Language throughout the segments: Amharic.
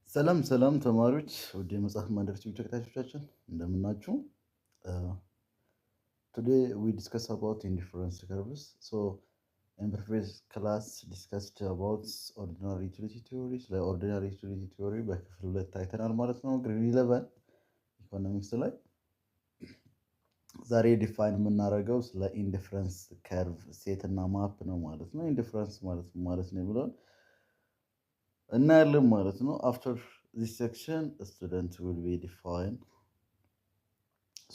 ሰላም ሰላም ተማሪዎች ወደ መጽሐፍ ማንደርስ ተከታታዮቻችን እንደምናችሁ። Today we discuss about indifference curves. So in previous class discussed about ordinary utility theories. Like ordinary utility theory በክፍል 2 ታይተናል ማለት ነው። ግሬድ 11 ኢኮኖሚክስ ላይ ዛሬ ዲፋይን የምናደርገው ስለ ኢንዲፈረንስ ከርቭ ሴት እና ማፕ ነው ማለት ነው። ኢንዲፈረንስ ማለት ነው ብለን እናያለን ማለት ነው። After this section student will be defined.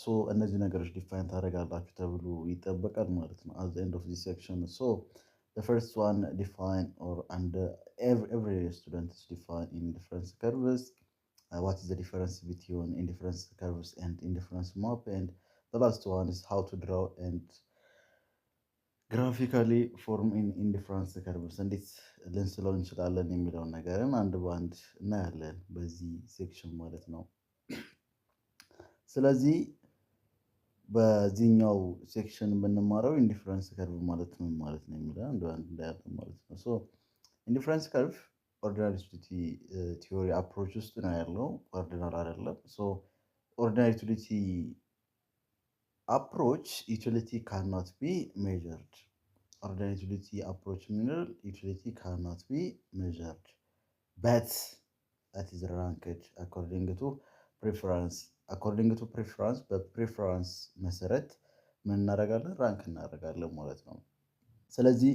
So እነዚህ ነገሮች ዲፋይን ታደርጋላችሁ ተብሎ ይጠበቃል ማለት ነው at the end of this section. So the first one define or and every student is define indifference curves. What is the difference between indifference curves and indifference map, and the last one is how to draw and graphically form in indifference curves እንዴት ልንስለው እንችላለን የሚለውን ነገርን አንድ በአንድ እናያለን በዚህ ሴክሽን ማለት ነው። ስለዚህ በዚህኛው ሴክሽን የምንማረው ኢንዲፈረንስ ከርቭ ማለት ምን ማለት ነው የሚለው አንድ በአንድ እናያለን ማለት ነው። ሶ ኢንዲፈረንስ ከርቭ ኦርዲናሪ ዩቲሊቲ ቲዮሪ አፕሮች ውስጥ ነው ያለው፣ ኦርዲናል አይደለም። ሶ ኦርዲናሪ ዩቲሊቲ አፕሮች ዩቲሊቲ ካንኖት ቢ ሜዠርድ። ኦርዲናሪ ዩቲሊቲ አፕሮች የሚለው ዩቲሊቲ ካንኖት ቢ ሜዠርድ በት that is ranked according to preference. According to preference በፕሪፈረንስ መሰረት ምን እናደርጋለን? ራንክ እናደርጋለን ማለት ነው። ስለዚህ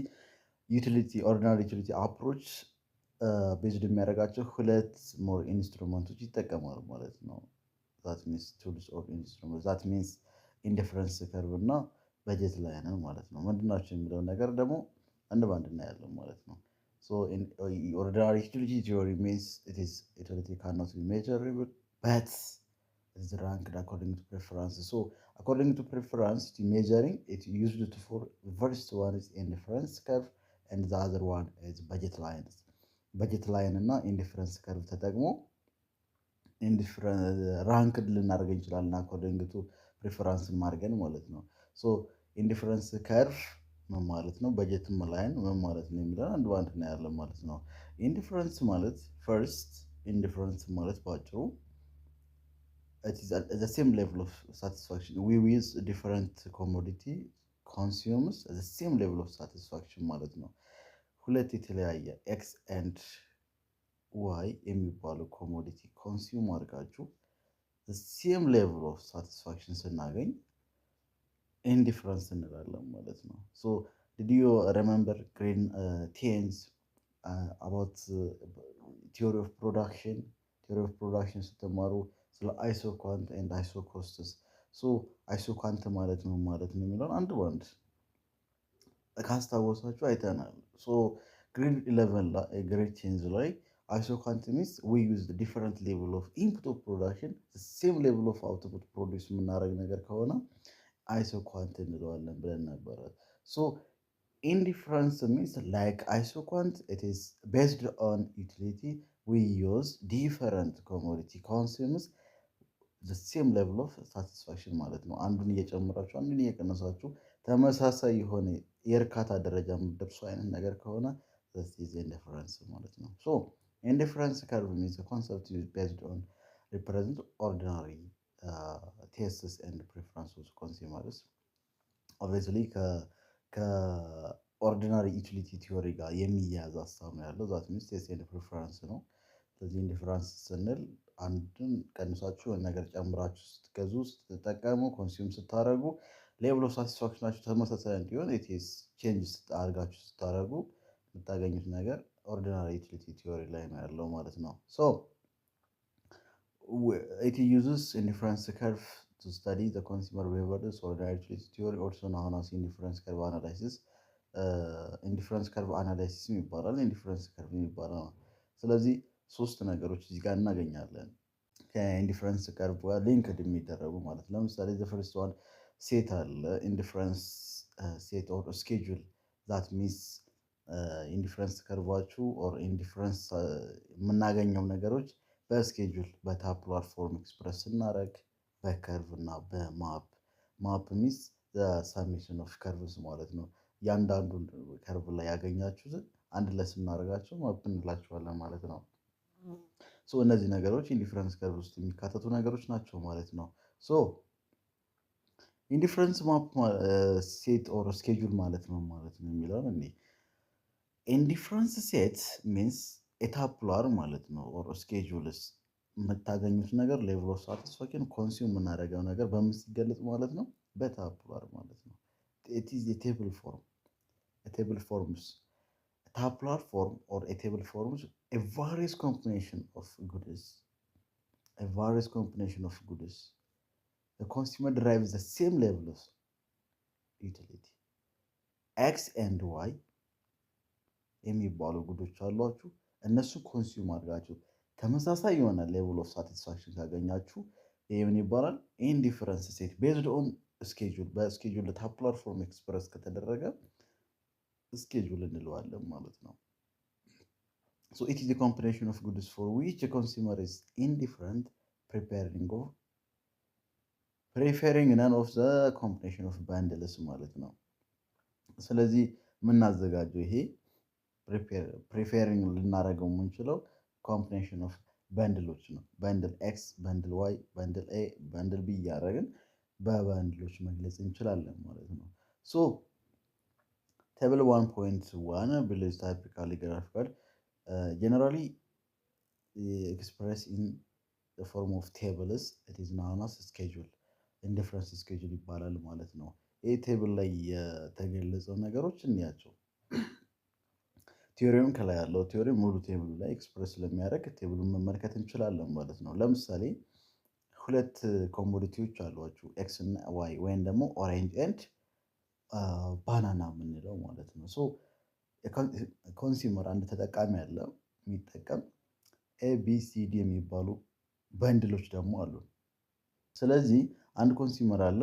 ዩቲሊቲ ኦርዲናሪ ዩቲሊቲ አፕሮች ቤዝድ የሚያደርጋቸው ሁለት ሞር ኢንስትሩመንቶች ይጠቀማሉ ማለት ነው። that means tools or instruments, that means ኢንዲፈረንስ ከርቭ እና በጀት ላይን ማለት ነው። ምንድናቸው የሚለውን ነገር ደግሞ አንድ ባንድ እናያለን ማለት ነው። So in ordinary utility theory means it is utility cannot be measurable, but it is ranked according to preference. So according to preference, to measuring it used to for first one is indifference curve and the other one is budget lines. Budget line እና indifference curve ተጠቅሞ indifference ranked ልናደርግ እንችላለን according to preference ማድረግን ማለት ነው። So indifference curve ምን ማለት ነው? በጀትም ላይን ምን ማለት ነው የሚለውን አንድ ባንድ እናያለን ማለት ነው። ኢንዲፈረንስ ማለት ፈርስት ኢንዲፈረንስ ማለት ባጭሩ it is at the same level of satisfaction. We use different commodity consumes at the same level of satisfaction ማለት ነው። ሁለት የተለያየ ኤክስ ኤንድ ዋይ የሚባሉ ኮሞዲቲ ኮንሱም አድርጋችሁ the same level of satisfaction ስናገኝ ኢንዲፈረንስ እንላለን ማለት ነው። ሶ did you remember grade 10s about theory of production ስትማሩ ስለ አይሶኳንት ኤንድ አይሶኮስትስ። ሶ አይሶኳንት ማለት ነው የሚለውን አንድ ባንድ ካስታወሳችሁ አይተናል። ሶ ግሬድ 11 ላይ ግሬድ 10 ላይ አይሶኳንት ሚንስ we use the different level of input of production the same level of output produce የምናደርግ ነገር ከሆነ አይሶኳንት እንለዋለን ብለን ነበረ። ሶ ኢንዲፈረንስ ሚንስ ላይክ አይሶኳንት it is based on utility we use different commodity consumes the same level of satisfaction ማለት ነው። አንዱን እየጨመራችሁ አንዱን እየቀነሳችሁ ተመሳሳይ የሆነ የእርካታ ደረጃ የምትደርሱ አይነት ነገር ከሆነ this is indifference ማለት ነው። So indifference curve means a concept used based on represent ordinary tastes and preferences of consumers. Obviously ከኦርዲናሪ ዩቲሊቲ ቲዮሪ ጋር የሚያያዝ ሀሳብ ነው ያለው። ዛት ሚንስ ቴስት ኤንድ ፕሪፈረንስ ነው። ስለዚህ ኢንዲፈረንስ ስንል አንድን ቀንሳችሁ የሆነ ነገር ጨምራችሁ ስትገዙ ስትጠቀሙ ኮንሱም ስታደርጉ ሌቭል ኦፍ ሳቲስፋክሽናችሁ ተመሳሳይ እንዲሆን ኢትስ ቼንጅ አድርጋችሁ ስታደርጉ የምታገኙት ነገር ኦርዲናሪ ዩቲሊቲ ቲዮሪ ላይ ነው ያለው ማለት ነው። ሶ it uses indifference curve to study the consumer behaviors. Ordinary utility theory also known as indifference curve analysis. ኢንዲፈረንስ ከርቭ አናላይሲስ ይባላል፣ ኢንዲፈረንስ ከርቭ ይባላል። ስለዚህ ሶስት ነገሮች እዚህ ጋር እናገኛለን ከኢንዲፈረንስ ከርቭ ጋር ሊንክድ የሚደረጉ ማለት ነው። ለምሳሌ ዘ ፈርስት ዋን ሴት አለ፣ ኢንዲፈረንስ ሴት ኦር ስኬጁል ዛት ሚንስ ኢንዲፈረንስ ከርቫችሁ ኦር ኢንዲፈረንስ የምናገኘው ነገሮች በስኬጁል በታፕላር ፎርም ኤክስፕረስ ስናደርግ በከርቭ እና በማፕ ሚንስ ዘ ሰሜሽን ኦፍ ከርቭስ ማለት ነው። ያንዳንዱን ከርቭ ላይ ያገኛችሁትን አንድ ላይ ስናደርጋቸው ማፕ እንላቸዋለን ማለት ነው። እነዚህ ነገሮች ኢንዲፈረንስ ከርቭ ውስጥ የሚካተቱ ነገሮች ናቸው ማለት ነው። ኢንዲፈረንስ ማፕ ሴት ኦር ስኬጁል ማለት ነው የሚለውን እኔ ኢንዲፈረንስ ሴት ሚንስ ኤታፕላር ማለት ነው። ኦር ስኬጁልስ የምታገኙት ነገር ሌቭል ኦፍ ሳቲስፋክሽን ኮንሱም የምናደርገው ነገር በምን ሲገለጽ ማለት ነው? በታፕላር ማለት ነው። ኢት ኢዝ ቴብል ፎርም ቴብል ፎርምስ tabular form or a table forms a various combination of goodies. A various combination of goodies. The consumer derives the same level of utility. X and Y የሚባሉ ጉዶች አሏችሁ። እነሱ ኮንሱም አድርጋችሁ ተመሳሳይ የሆነ ሌቭል ኦፍ ሳቲስፋክሽን ካገኛችሁ ይሄ ምን ይባላል? ኢንዲፈረንስ ሴት ቤዝድ ኦን ስኬጁል በስኬጁል ታፕላር ፎርም ኤክስፕረስ ከተደረገ ስኬጁል እንለዋለን ማለት ነው። So it is the combination of goods for which a consumer is indifferent, preferring none of the combination of bundles ማለት ነው። ስለዚህ የምናዘጋጀው ይሄ ፕሪፌሪንግ ልናደርገው የምንችለው ኮምቢኔሽን ኦፍ ባንድሎች ነው። ባንድል ኤክስ፣ ባንድል ዋይ፣ ባንድል ኤ፣ ባንድል ቢ እያደረግን በባንድሎች መግለጽ እንችላለን ማለት ነው። ቴብል 1.1 below is typically graphical generally expressed in the form of tables. It is known as schedule. ኢንዲፈረንስ ስኬጁል ይባላል ማለት ነው። ይህ ቴብል ላይ የተገለጸው ነገሮች እንያቸው። ቲዮሪውን ከላይ ያለው ቲዮሪ ሙሉ ቴብሉ ላይ ኤክስፕረስ ስለሚያደርግ ቴብሉን መመልከት እንችላለን ማለት ነው። ለምሳሌ ሁለት ኮሞዲቲዎች አሏችሁ ኤክስ እና ዋይ ወይም ደግሞ ኦሬንጅ ኤንድ ባናና የምንለው ማለት ነው። ኮንሱመር አንድ ተጠቃሚ አለ የሚጠቀም ኤቢሲዲ የሚባሉ በንድሎች ደግሞ አሉ። ስለዚህ አንድ ኮንሱመር አለ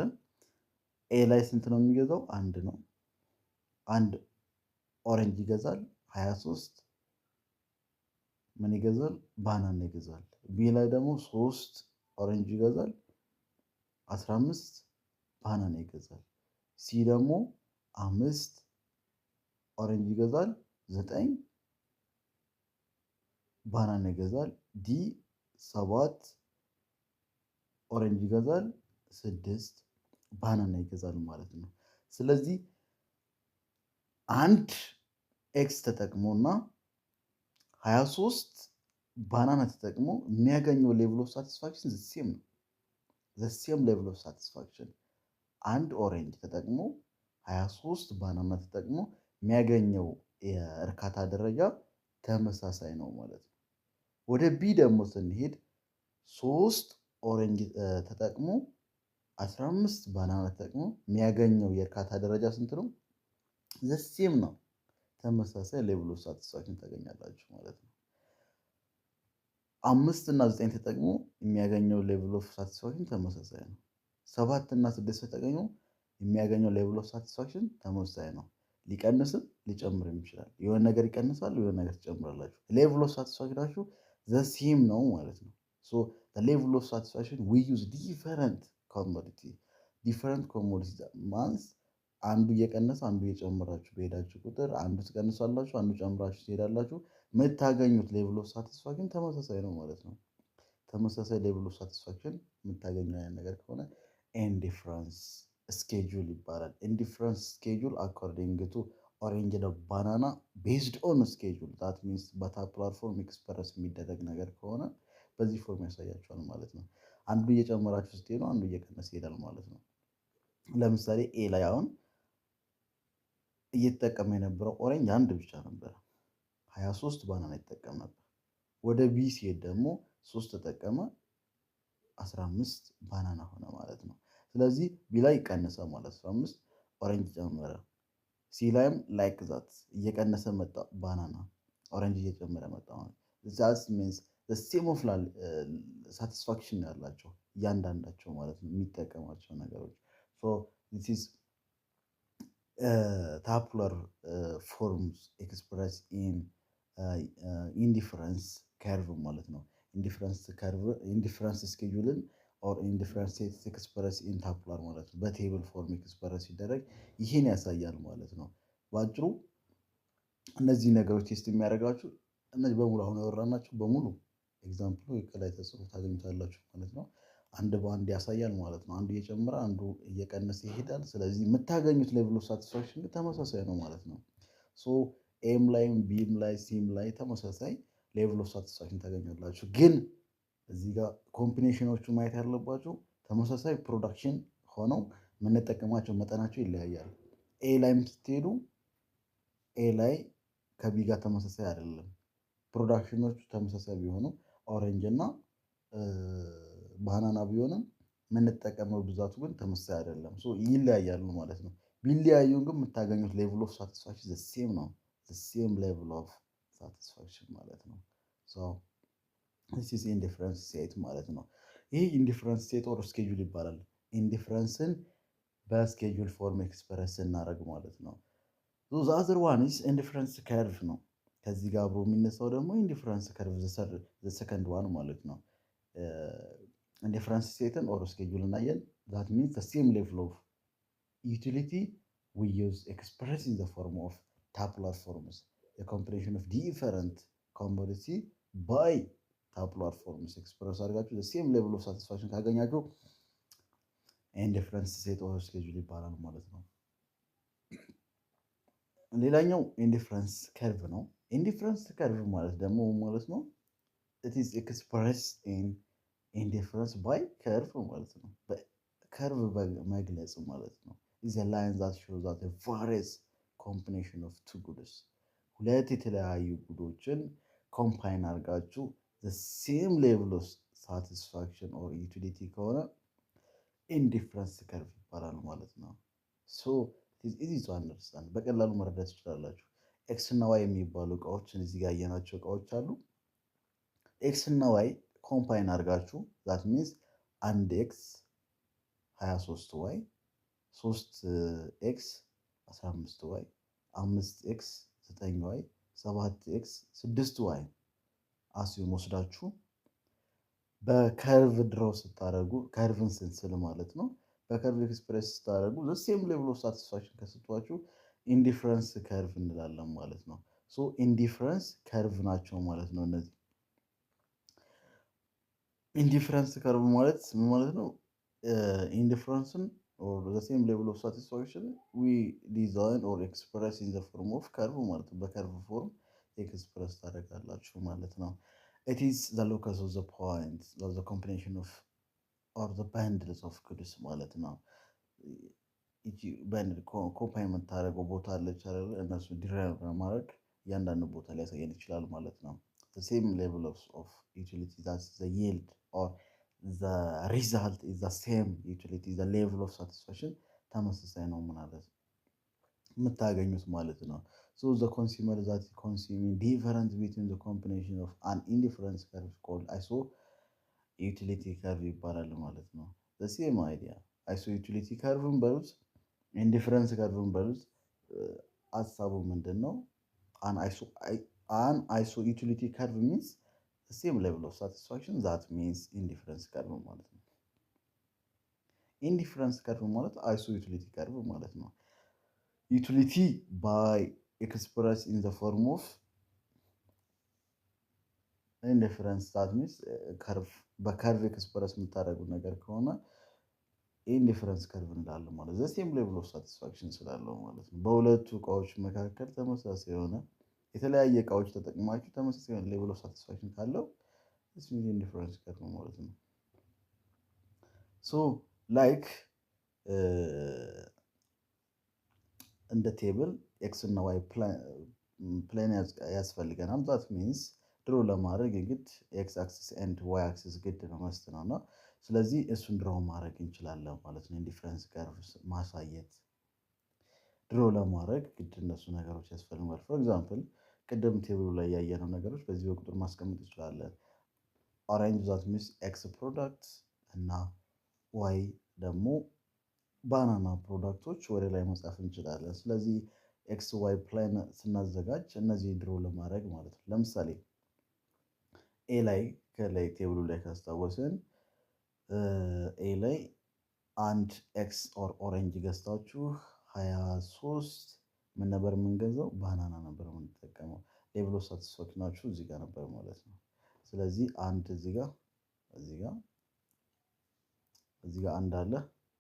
ኤ ላይ ስንት ነው የሚገዛው? አንድ ነው። አንድ ኦሬንጅ ይገዛል 23 ምን ይገዛል? ባናና ይገዛል። ቢ ላይ ደግሞ 3 ኦሬንጅ ይገዛል 15 ባናና ይገዛል። ሲ ደግሞ 5 ኦሬንጅ ይገዛል 9 ባናና ይገዛል። ዲ 7 ኦሬንጅ ይገዛል 6 ባናና ይገዛል ማለት ነው። ስለዚህ አንድ ኤክስ ተጠቅሞና 23 ባናና ተጠቅሞ የሚያገኘው ሌቭል ኦፍ ሳቲስፋክሽን ሴም ነው። ሴም ሌቭል ኦፍ ሳቲስፋክሽን አንድ ኦሬንጅ ተጠቅሞ 23 ባናና ተጠቅሞ የሚያገኘው የእርካታ ደረጃ ተመሳሳይ ነው ማለት ነው። ወደ ቢ ደግሞ ስንሄድ 3 ኦሬንጅ ተጠቅሞ 15 ባናና ተጠቅሞ የሚያገኘው የእርካታ ደረጃ ስንት ነው? ዘሴም ነው። ተመሳሳይ ሌቭል ኦፍ ሳቲስፋክሽን ታገኛላችሁ ማለት ነው። 5 እና 9 ተጠቅሞ የሚያገኘው ሌቭል ኦፍ ሳቲስፋክሽን ተመሳሳይ ነው። 7 እና 6 ተጠቅሞ የሚያገኘው ሌቭል ኦፍ ሳቲስፋክሽን ተመሳሳይ ነው። ሊቀንስም ሊጨምርም ይችላል። የሆነ ነገር ይቀንሳል፣ የሆነ ነገር ትጨምራላችሁ። ሌቭል ኦፍ ሳቲስፋክሽናችሁ ዘሴም ነው ማለት ነው። ሌቭል ኦፍ ሳቲስፋክሽን ዊ ዩዝ ዲፈረንት ኮሞዲቲ ማንስ አንዱ እየቀነሰ አንዱ እየጨመራችሁ በሄዳችሁ ቁጥር አንዱ ትቀንሳላችሁ፣ አንዱ ጨምራችሁ ትሄዳላችሁ። የምታገኙት ሌቭል ኦፍ ሳቲስፋክሽን ተመሳሳይ ነው ማለት ነው። ተመሳሳይ ሌቭል ኦፍ ሳቲስፋክሽን የምታገኘው ያን ነገር ከሆነ ኢንዲፈረንስ ስኬጁል ይባላል። ኢንዲፈረንስ ስኬጁል አኮርዲንግ ቱ ኦሬንጅ እና ባናና ቤዝድ ኦን ስኬጁል ዛት ሚንስ በታፕላር ፎርም ኤክስፕረስ የሚደረግ ነገር ከሆነ በዚህ ፎርም ያሳያቸዋል ማለት ነው። አንዱ እየጨመራችሁ ስትሄዱ አንዱ እየቀነሰ ይሄዳል ማለት ነው። ለምሳሌ ኤ ላይ አሁን እየተጠቀመ የነበረው ኦሬንጅ አንድ ብቻ ነበረ፣ 23 ባናና ይጠቀም ነበር። ወደ ቢ ሲሄድ ደግሞ 3 ተጠቀመ፣ 15 ባናና ሆነ ማለት ነው። ስለዚህ ቢ ላይ ቀነሰ ማለት 15 ኦሬንጅ ጨመረ። ሲ ላይም ላይክ ዛት እየቀነሰ መጣ ባናና፣ ኦሬንጅ እየጨመረ መጣ ማለት ዛት ሚንስ ሴም ኦፍ ሳቲስፋክሽን ያላቸው እያንዳንዳቸው ማለት ነው የሚጠቀማቸው ነገሮች። ዚስ ኢዝ ታፕላር ፎርምስ ኤክስፕረስ ኢን ኢንዲፈረንስ ከርቭ ማለት ነው። ኢንዲፈረንስ ስኬጁልን ኦር ኢንዲፈረንስ ሴት ኤክስፕረስ ኢን ታፕላር ማለት ነው። በቴብል ፎርም ኤክስፕረስ ሲደረግ ይህን ያሳያል ማለት ነው። በአጭሩ እነዚህ ነገሮች ቴስት የሚያደርጋችሁ እነዚህ በሙሉ አሁን ያወራናቸው በሙሉ ኤግዛምፕሉ ከላይ ተጽፎ ታገኙታላችሁ ማለት ነው። አንድ በአንድ ያሳያል ማለት ነው። አንዱ እየጨመረ አንዱ እየቀነሰ ይሄዳል። ስለዚህ የምታገኙት ሌቭል ኦፍ ሳቲስፋክሽን ግን ተመሳሳይ ነው ማለት ነው። ሶ ኤም ላይም ቢም ላይ ሲም ላይ ተመሳሳይ ሌቭል ኦፍ ሳቲስፋክሽን ታገኛላችሁ። ግን እዚህ ጋር ኮምቢኔሽኖቹ ማየት ያለባቸው ተመሳሳይ ፕሮዳክሽን ሆነው የምንጠቀማቸው መጠናቸው ይለያያል። ኤ ላይም ስትሄዱ ኤ ላይ ከቢ ጋር ተመሳሳይ አይደለም። ፕሮዳክሽኖቹ ተመሳሳይ ቢሆኑ ኦሬንጅ እና ባናና ቢሆንም የምንጠቀመው ብዛቱ ግን ተመሳሳይ አይደለም። ይለያያሉ ማለት ነው። ቢለያዩን ግን የምታገኙት ሌቭል ኦፍ ሳቲስፋክሽን ሴም ነው። ሴም ሌቭል ኦፍ ሳቲስፋክሽን ማለት ነው። ኢንዲፍረንስ ስቴት ማለት ነው። ይህ ኢንዲፍረንስ ስቴት ኦር ስኬጁል ይባላል። ኢንዲፍረንስን በስኬጁል ፎርም ኤክስፕረስ ስናደርግ ማለት ነው። ዞዝ አዘር ዋን ኢዝ ኢንዲፍረንስ ከርቭ ነው። ከዚህ ጋር አብሮ የሚነሳው ደግሞ ኢንዲፍረንስ ከርቭ ሰከንድ ዋን ማለት ነው። ኢንዲፍረንስ ስቴትን ኦር ስኬጁል እናየን። ዛት ሚንስ ዘ ሴም ሌቭል ኦፍ ዩቲሊቲ ዊ ዩዝ ኤክስፕረስ ኢን ዘ ፎርም ኦፍ ታፕላር ፎርምስ a combination of different commodity by tabular forms ኤክስፕረስ አድርጋችሁ ሴም ሌቭል ኦፍ ሳቲስፋክሽን ካገኛችሁ ኢንዲፍረንስ ስቴት ኦር ስኬጁል ይባላል ማለት ነው። ሌላኛው ኢንዲፍረንስ ከርቭ ነው። ኢንዲፍረንስ ከርቭ ማለት ደግሞ ማለት ነው it is expressed in indifference by ከርቭ ማለት ነው። ከርቭ መግለጽ ማለት ነው። is a line that shows that a various combination of two goods ሁለት የተለያዩ ጉዶችን ኮምፓይን አድርጋችሁ ሴም ሌቭል ኦፍ ሳቲስፋክሽን ኦር ዩቲሊቲ ከሆነ ኢንዲፍረንስ ከርቭ ይባላል ማለት ነው። ኢዚ ቱ አንደርስታንድ በቀላሉ መረዳት ትችላላችሁ። ኤክስ እና ዋይ የሚባሉ እቃዎችን እዚህ ጋር ያየናቸው እቃዎች አሉ። ኤክስ እና ዋይ ኮምፓይን አድርጋችሁ ዛት ሚንስ አንድ ኤክስ 23 ዋይ፣ 3 ኤክስ 15 ዋይ፣ 5 ኤክስ 9 ዋይ፣ 7 ኤክስ 6 ዋይ አስዩም ወስዳችሁ በከርቭ ድሮው ስታደርጉ ከርቭን ስንስል ማለት ነው። በከርቭ ኤክስፕሬስ ስታደርጉ ሴም ሌቭል ኦፍ ሳቲስፋክሽን ከሰጧችሁ ኢንዲፍረንስ ከርቭ እንላለን ማለት ነው። ኢንዲፍረንስ ከርቭ ናቸው ማለት ነው። እነዚህ ኢንዲፍረንስ ከርቭ ማለት ምን ማለት ነው? ኢንዲፍረንስን or the same level of satisfaction we design or express in the form of curve ማለት ነው። በከርቭ ፎርም ኤክስፕረስ ታደርጋላችሁ ማለት ነው። it is the locus of the point of the combination of or the bundles of goods ማለት ነው። እቺ ባንድል ኮምፓይን የምታደርገው ቦታ አለች አይደል? እነሱ ዲራይቭ በማድረግ እያንዳንዱ ቦታ ሊያሳየን ይችላል ማለት ነው። the same level of utility that's the yield or the result is the same utility the level of satisfaction ተመሳሳይ ነው ማለት የምታገኙት ማለት ነው። the consumer that is consuming difference between the combination of an indifference curve called iso utility curve ይባላል ማለት ነው። the same idea iso utility curveን በሉት ኢንዲፍረንስ ከርቭን በሉት ሀሳቡ ምንድን ነው? an iso utility curve means the same level of satisfaction that means indifference curve ማለት ነው። ኢንዲፍረንስ ከርቭ ማለት አይሶ ዩቲሊቲ ከርቭ ማለት ነው። ዩቲሊቲ ባይ ኤክስፕረስ ኢን ዘ ፎርም ኦፍ ኢንዲፍረንስ ዛት ሚንስ ከርቭ በከርቭ ኤክስፕረስ የምታደርጉት ነገር ከሆነ ኢንዲፍረንስ ከርቭ እንላለን ማለት ዘ ሴም ሌቭል ኦፍ ሳቲስፋክሽን ስላለው ማለት ነው። በሁለቱ እቃዎች መካከል ተመሳሳይ የሆነ የተለያየ እቃዎች ተጠቅማችሁ ተመሳሳይ የሆነ ሌቭል ኦፍ ሳቲስፋክሽን ካለው እሱ ኢንዲፍረንስ ከርቭ ማለት ነው። ላይክ እንደ ቴብል ኤክስ እና ዋይ ፕሌን ያስፈልገናል። ዛት ሚንስ ድሮ ለማድረግ የግድ ኤክስ አክሲስ ኤንድ ዋይ አክሲስ ግድ ነው መስት ነው እና ስለዚህ እሱን ድሮ ማድረግ እንችላለን ማለት ነው። ኢንዲፍረንስ ከርቭ ማሳየት ድሮ ለማድረግ ግድ እነሱ ነገሮች ያስፈልጋል። ፎር ኤግዛምፕል ቅድም ቴብሉ ላይ ያየነው ነገሮች በዚህ በቁጥር ማስቀመጥ እንችላለን። ኦሬንጅ ዛት ሚንስ ኤክስ ፕሮዳክት እና ዋይ ደግሞ ባናና ፕሮዳክቶች ወደ ላይ መጻፍ እንችላለን። ስለዚህ ኤክስ ዋይ ፕላን ስናዘጋጅ እነዚህ ድሮ ለማድረግ ማለት ነው። ለምሳሌ ኤ ላይ ከላይ ቴብሉ ላይ ካስታወስን ኤ ላይ አንድ ኤክስ ኦር ኦሬንጅ ገዝታችሁ 23 ምን ነበር የምንገዛው? ባናና ነበር የምንጠቀመው። ሌቭል ኦፍ ሳቲስፋክሽናችሁ እዚህ ጋር ነበር ማለት ነው። ስለዚህ አንድ እዚህ ጋር አንድ አለ፣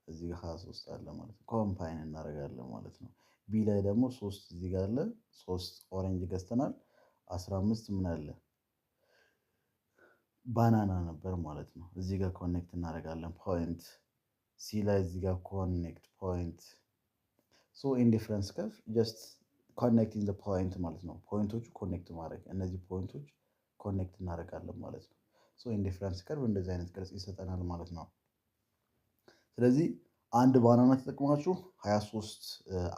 እዚህ ጋር 23 አለ ማለት ነው። ኮምፓይን እናደርጋለን ማለት ነው። ቢ ላይ ደግሞ 3 እዚህ ጋር አለ፣ 3 ኦሬንጅ ገዝተናል። 15 ምን አለ ባናና ነበር ማለት ነው። እዚህ ጋር ኮኔክት እናደርጋለን ፖይንት ሲ ላይ እዚህ ጋር ኮኔክት ፖይንት። ሶ ኢንዲፍረንስ ከርቭ ጀስት ኮኔክቲንግ ዘ ፖይንት ማለት ነው። ፖይንቶቹ ኮኔክት ማድረግ፣ እነዚህ ፖይንቶች ኮኔክት እናደርጋለን ማለት ነው። ሶ ኢንዲፍረንስ ከርቭ እንደዚህ አይነት ቅርጽ ይሰጠናል ማለት ነው። ስለዚህ አንድ ባናና ተጠቅማችሁ 23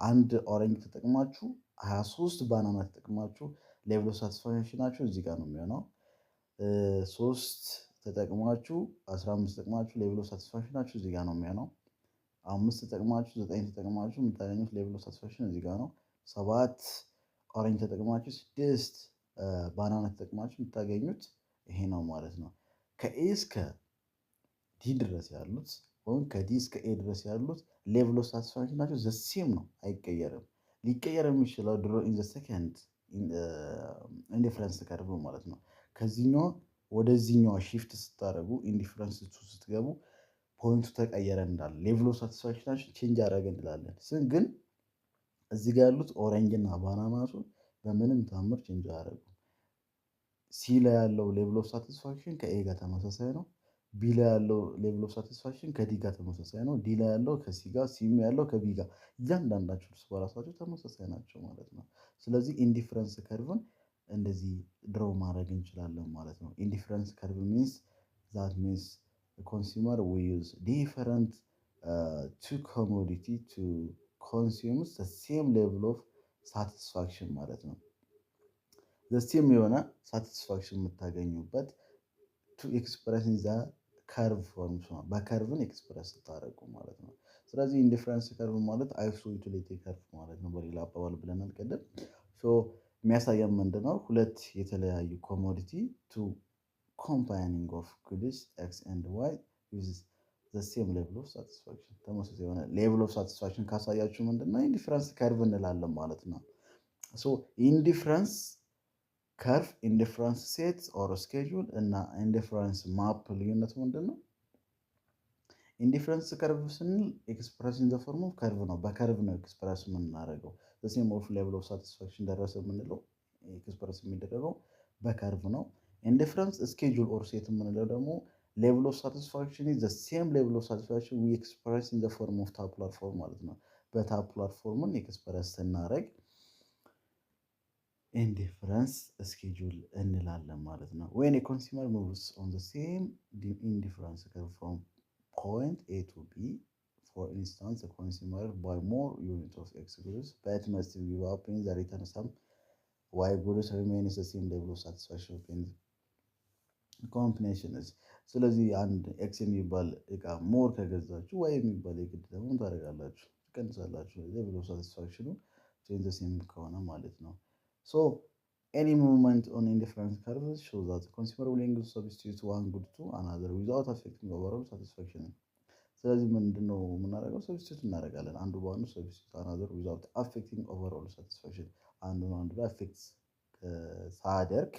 አንድ ኦሬንጅ ተጠቅማችሁ 23 ባናና ተጠቅማችሁ ሌቭል ኦፍ ሳቲስፋክሽናችሁ እዚህ ጋር ነው የሚሆነው። 3 ተጠቅማችሁ 15 ተጠቅማችሁ ሌቭል ኦፍ ሳቲስፋክሽናችሁ እዚህ ጋር ነው የሚሆነው። 5 ተጠቅማችሁ 9 ተጠቅማችሁ የምታገኙት ሌቭል ኦፍ ሳቲስፋክሽን እዚህ ጋር ነው። 7 ኦሬንጅ ተጠቅማችሁ 6 ባናና ተጠቅማችሁ የምታገኙት ይሄ ነው ማለት ነው። ከኤ እስከ ዲ ድረስ ያሉት ወይም ከዲ እስከ ኤ ድረስ ያሉት ሌቭል ኦፍ ሳቲስፋክሽናቸው ዘሴም ነው፣ አይቀየርም። ሊቀየር የሚችለው ድሮ ኢን ዘ ሰከንድ ኢንዲፍረንስ ከርቭ ማለት ነው። ከዚህኛው ወደዚህኛው ሺፍት ስታደርጉ ኢንዲፍረንስ ስትገቡ ፖይንቱ ተቀየረ እንዳለ ሌቭል ኦፍ ሳቲስፋክሽናችን ቼንጅ አደረገ እንላለን። ግን እዚህ ጋር ያሉት ኦሬንጅ እና ባናናሱ በምንም ታምር ቼንጅ አያደርጉ። ሲ ላይ ያለው ሌቭል ኦፍ ሳቲስፋክሽን ከኤ ጋር ተመሳሳይ ነው። ቢ ላይ ያለው ሌቭል ኦፍ ሳቲስፋክሽን ከዲ ጋር ተመሳሳይ ነው። ዲ ላይ ያለው ከሲ ጋር፣ ሲም ያለው ከቢ ጋር፣ እያንዳንዳቸው እርስ በራሳቸው ተመሳሳይ ናቸው ማለት ነው። ስለዚህ ኢንዲፍረንስ ከርቭን እንደዚህ ድሮው ማድረግ እንችላለን ማለት ነው። ኢንዲፍረንስ ከርቭ ሚንስ ዛት ሚንስ ኮንሱመር ዊ ዩዝ ዲፈረንት ቱ ኮሞዲቲ ቱ ኮንሱምስ ዘ ሴም ሌቭል ኦፍ ሳቲስፋክሽን ማለት ነው። ዘሴም የሆነ ሳቲስፋክሽን የምታገኙበት ቱ ኤክስፕረስ ዘ ከርቭ ፎርምስ ነው። በከርቭን ኤክስፕረስ ስታደርጉ ማለት ነው። ስለዚህ ኢንዲፍረንስ ከርቭ ማለት አይሶ ዩቲሊቲ ከርቭ ማለት ነው በሌላ አባባል ብለናል ቅድም። የሚያሳየን ምንድነው? ሁለት የተለያዩ ኮሞዲቲ ቱ ኮምባይኒንግ ኦፍ ጉድስ ኤክስ ኤንድ ዋይ ዩዝ ዘ ሴም ሌቭል ኦፍ ሳቲስፋክሽን። ተመሳሳይ የሆነ ሌቭል ኦፍ ሳቲስፋክሽን ካሳያችሁ ምንድነው ኢንዲፍረንስ ከርቭ እንላለን ማለት ነው። ኢንዲፍረንስ ከርቭ፣ ኢንዲፍረንስ ሴት ኦር ስኬጁል እና ኢንዲፍረንስ ማፕ ልዩነቱ ምንድን ነው? ኢንዲፍረንስ ከርቭ ስንል ኤክስፕረስ ኢን ዘ ፎርም ኦፍ ከርቭ ነው። በከርቭ ነው ኤክስፕረስ የምናደርገው። ሴም ኦፍ ሌቭል ኦፍ ሳቲስፋክሽን ደረሰ የምንለው ኤክስፕረስ የሚደረገው በከርቭ ነው። ኢንዲፍረንስ ስኬጁል ኦር ሴት የምንለው ደግሞ ሌቭል ኦፍ ሳቲስፋክሽን ዘ ሴም ሌቭል ኦፍ ሳቲስፋክሽን ዊ ኤክስፕረስ ኢን ዘ ፎርም ኦፍ ታፑላር ፎርም ማለት ነው። በታፑላር ፎርምን ኤክስፕረስ ስናደርግ ኢንዲፍረንስ ስኬጁል እንላለን ማለት ነው። ዌን ኤ ኮንሱመር ሙቭስ ኦን ዘ ሴም ኢንዲፍረንስ ከርቭ ፍሮም ፖይንት ኤ ቱ ቢ ፎር ኢንስታንስ ዘ ኮንሱመር ባይ ሞር ዩኒት ኦፍ ኤክስ ጉድስ በት መስት ጊቭ አፕ ኢን ዘ ሪተርን ሰም ዋይ ጉድስ ሪሜይንስ ዘ ሴም ሌቭል ኦፍ ሳቲስፋክሽን ኢን ኮምቢኔሽንስ። ስለዚህ አንድ ኤክስ የሚባል እቃ ሞር ከገዛችሁ ዋይ የሚባል የግድ ደግሞ ታደርጋላችሁ፣ ትቀንሳላችሁ ሌቭል ኦፍ ሳቲስፋክሽኑ ቼንጅ ዘ ሴም ከሆነ ማለት ነው። So any movement on indifference curves shows that the consumer willing to substitute one good to another without affecting overall satisfaction. ስለዚህ ምንድነው የምናደርገው? ሰብስቲቱት እናደርጋለን። አንዱ በአንዱ ሰብስቲቱት another without affecting overall satisfaction። አንዱ ላይ አፌክት ሳያደርግ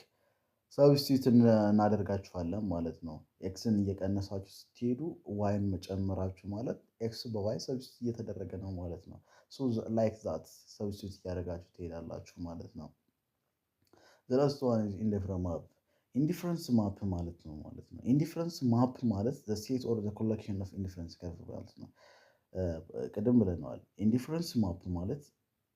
ሰብስቲቱት እናደርጋችኋለን ማለት ነው። ኤክስን እየቀነሳችሁ ስትሄዱ ዋይን መጨመራችሁ ማለት ኤክስ በዋይ ሰብስቲቱት እየተደረገ ነው ማለት ነው። ሶ ላይክ ዛት ሰብስቲቱት እያደረጋችሁ ትሄዳላችሁ ማለት ነው። The last one is indifference map. ኢንዲፍረንስ ማፕ ማለት ነው። ኢንዲፍረንስ ማፕ ማለት the set or the collection of indifference curve ማለት ነው። ቅድም ብለነዋል። ኢንዲፍረንስ ማፕ ማለት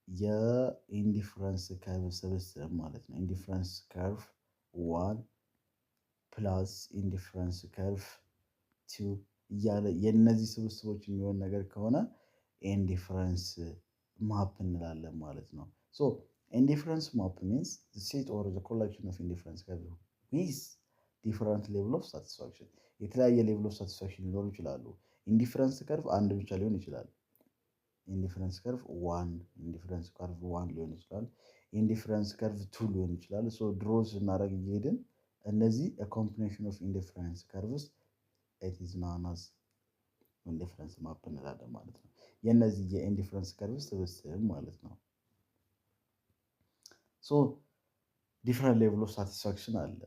የኢንዲፍረንስ ከርቭ ስብስብ ማለት ነው። ኢንዲፍረንስ ከርቭ 1 ፕላስ ኢንዲፍረንስ ከርቭ 2 እያለ የእነዚህ ስብስቦች የሚሆን ነገር ከሆነ ኢንዲፍረንስ ማፕ እንላለን ማለት ነው። ኢንዲፍረንስ ማፕ ሚንስ the set or the collection of indifference curve with different level of satisfaction። የተለያየ ሌቭል ኦፍ ሳቲስፋክሽን ሊኖሩ ይችላሉ። ኢንዲፍረንስ ከርቭ አንድ ብቻ ሊሆን ይችላል። ኢንዲፍረንስ ከርቭ 1 ኢንዲፍረንስ ከርቭ 1 ሊሆን ይችላል። ኢንዲፍረንስ ከርቭ 2 ሊሆን ይችላል። ድሮ ስናደርግ እየሄድን እነዚህ ኮምቢኔሽን ኦፍ ኢንዲፍረንስ ከርቭስ it is known as ኢንዲፍረንስ ማፕ እንላለን ማለት ነው። የእነዚህ የኢንዲፍረንስ ከርቭስ ስብስብ ማለት ነው። ዲፍረንት ሌቭል ኦፍ ሳቲስፋክሽን አለ።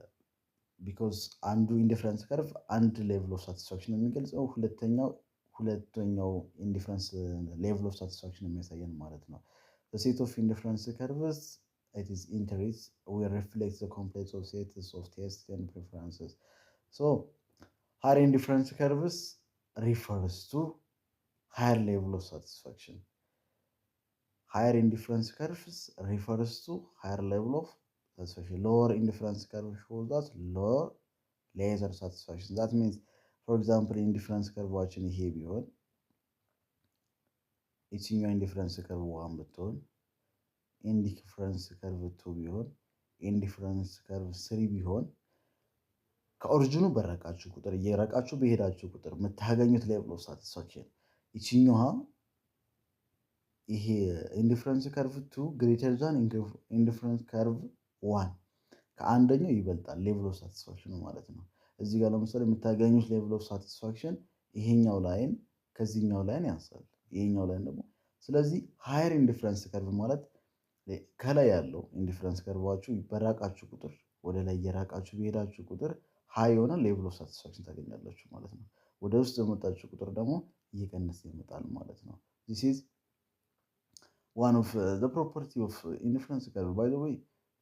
ቢኮዝ አንዱ ኢንዲፈረንስ ከርቭ አንድ ሌቭል ኦፍ ሳቲስፋክሽን የሚገልጸው፣ ሁለተኛው ኢንዲፈረንስ ሌቭል ኦፍ ሳቲስፋክሽን የሚያሳየን ማለት ነው። ሴት ኦፍ ኢንዲፈረንስ ከርቭስ it is integrates will reflect the complex of sets of tastes and preferences. So higher indifference curves refers to higher level of satisfaction. Higher indifference curves refers to higher level of satisfaction. Lower indifference curve shows us lower laser satisfaction. That means, for example, indifference curve watching ይሄ ቢሆን የትኛው ኢንዲፈረንስ ከርቭ ዋን ብትሆን ኢንዲፈረንስ ከርቭ ቱ ቢሆን ኢንዲፈረንስ ከርቭ ስሪ ቢሆን ከኦሪጂኑ በረቃችሁ ቁጥር እየረቃችሁ በሄዳችሁ ቁጥር የምታገኙት ሌቭል ኦፍ ሳቲስፋክሽን ይችኛዋ ይሄ ኢንዲፈረንስ ከርቭ ቱ ግሬተር ዛን ኢንዲፈረንስ ከርቭ ዋን ከአንደኛው ይበልጣል ሌቭል ኦፍ ሳቲስፋክሽኑ ማለት ነው። እዚህ ጋር ለምሳሌ የምታገኙት ሌቭል ኦፍ ሳቲስፋክሽን ይሄኛው ላይን ከዚህኛው ላይን ያንሳል፣ ይሄኛው ላይን ደግሞ። ስለዚህ ሃየር ኢንዲፈረንስ ከርቭ ማለት ከላይ ያለው ኢንዲፈረንስ ከርቫችሁ በራቃችሁ ቁጥር ወደ ላይ የራቃችሁ በሄዳችሁ ቁጥር ሃይ የሆነ ሌቭል ኦፍ ሳቲስፋክሽን ታገኛላችሁ ማለት ነው። ወደ ውስጥ በመጣችሁ ቁጥር ደግሞ እየቀነሰ ይመጣል ማለት ነው። this is one of the property of indifference curve. By the way,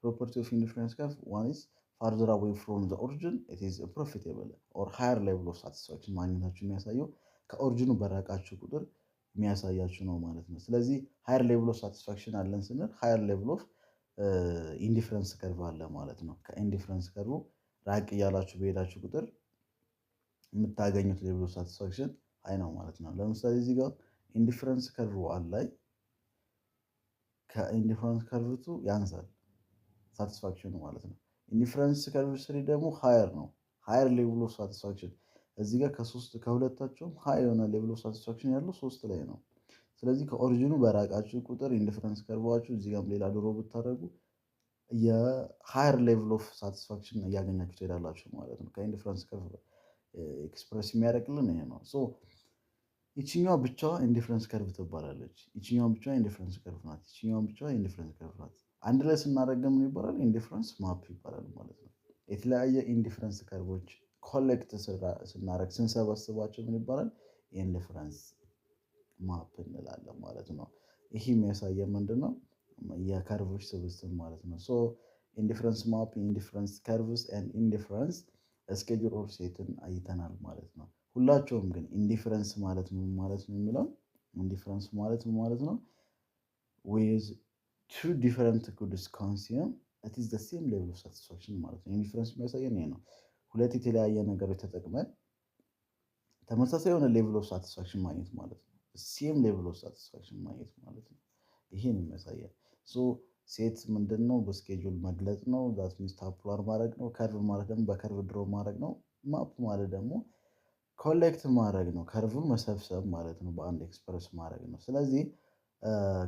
property of indifference curve, one is farther away from the origin it is a profitable or higher level of satisfaction ማግኘታችሁ የሚያሳየው ከኦሪጂኑ በራቃችሁ ቁጥር የሚያሳያችሁ ነው ማለት ነው። ስለዚህ ሃየር ሌቭል ኦፍ ሳቲስፋክሽን አለን ስንል ሃየር ሌቭል ኦፍ ኢንዲፈረንስ ከርቭ አለ ማለት ነው። ከኢንዲፈረንስ ከርቭ ራቅ እያላችሁ በሄዳችሁ ቁጥር የምታገኙት ሌቭል ኦፍ ሳቲስፋክሽን ሃይ ነው ማለት ነው። ለምሳሌ እዚህ ጋር ኢንዲፈረንስ ከርቭ ዋን ላይ ከኢንዲፈረንስ ከርቭ ቱ ያንሳል ሳቲስፋክሽኑ ማለት ነው። ኢንዲፈረንስ ከርቭ ስሪ ደግሞ ሃየር ነው፣ ሃየር ሌቭል ኦፍ ሳቲስፋክሽን እዚህ ጋር ከሁለታቸውም ሃይ የሆነ ሌቭል ኦፍ ሳቲስፋክሽን ያለው ሶስት ላይ ነው። ስለዚህ ከኦሪጂኑ በራቃችሁ ቁጥር ኢንዲፈረንስ ከርቫችሁ እዚህ ጋርም ሌላ ድሮ ብታደርጉ የሃየር ሌቭል ኦፍ ሳቲስፋክሽን እያገኛችሁ ትሄዳላችሁ ማለት ነው። ከኢንዲፈረንስ ከርቭ ኤክስፕረስ የሚያደርግልን ይሄ ነው። ሶ ይችኛዋ ብቻዋ ኢንዲፈረንስ ከርቭ ትባላለች። ይችኛዋ ብቻዋ ኢንዲፈረንስ ከርቭ ናት። ይችኛዋ ብቻዋ ኢንዲፈረንስ ከርቭ ናት። አንድ ላይ ስናደርግ ምን ይባላል? ኢንዲፈረንስ ማፕ ይባላል ማለት ነው። የተለያየ ኢንዲፈረንስ ከርቮች ኮሌክት ስናደርግ ስንሰበስባቸው ምን ይባላል? ኢንዲፈረንስ ማፕ እንላለን ማለት ነው። ይህ የሚያሳየን ምንድን ነው? የከርቮች ስብስብ ማለት ነው። ሶ ኢንዲፈረንስ ማፕ፣ ኢንዲፈረንስ ከርቭስ ኤንድ ኢንዲፈረንስ ስኬጁል ኦር ሴትን አይተናል ማለት ነው። ሁላቸውም ግን ኢንዲፈረንስ ማለት ምን ማለት ነው የሚለውን ኢንዲፈረንስ ማለት ምን ማለት ነው? ዊዝ ቱ ዲፈረንት ጉድስ ኮንሱም ኢት ኢዝ ዘ ሴም ሌቭል ኦፍ ሳቲስፋክሽን ማለት ነው። ኢንዲፈረንስ የሚያሳየን ይሄ ነው። ሁለት የተለያየ ነገሮች ተጠቅመን ተመሳሳይ የሆነ ሌቭል ኦፍ ሳቲስፋክሽን ማግኘት ማለት ነው። ሴም ሌቭል ኦፍ ሳቲስፋክሽን ማግኘት ማለት ነው። ይሄን የሚያሳየን ሶ ሴት ምንድን ነው? በስኬጁል መግለጽ ነው። ዛት ሚንስ ታፕላር ማድረግ ነው። ከርቭ ማለት ደግሞ በከርቭ ድሮ ማድረግ ነው። ማፕ ማለት ደግሞ ኮሌክት ማድረግ ነው። ከርቭን መሰብሰብ ማለት ነው። በአንድ ኤክስፕረስ ማድረግ ነው። ስለዚህ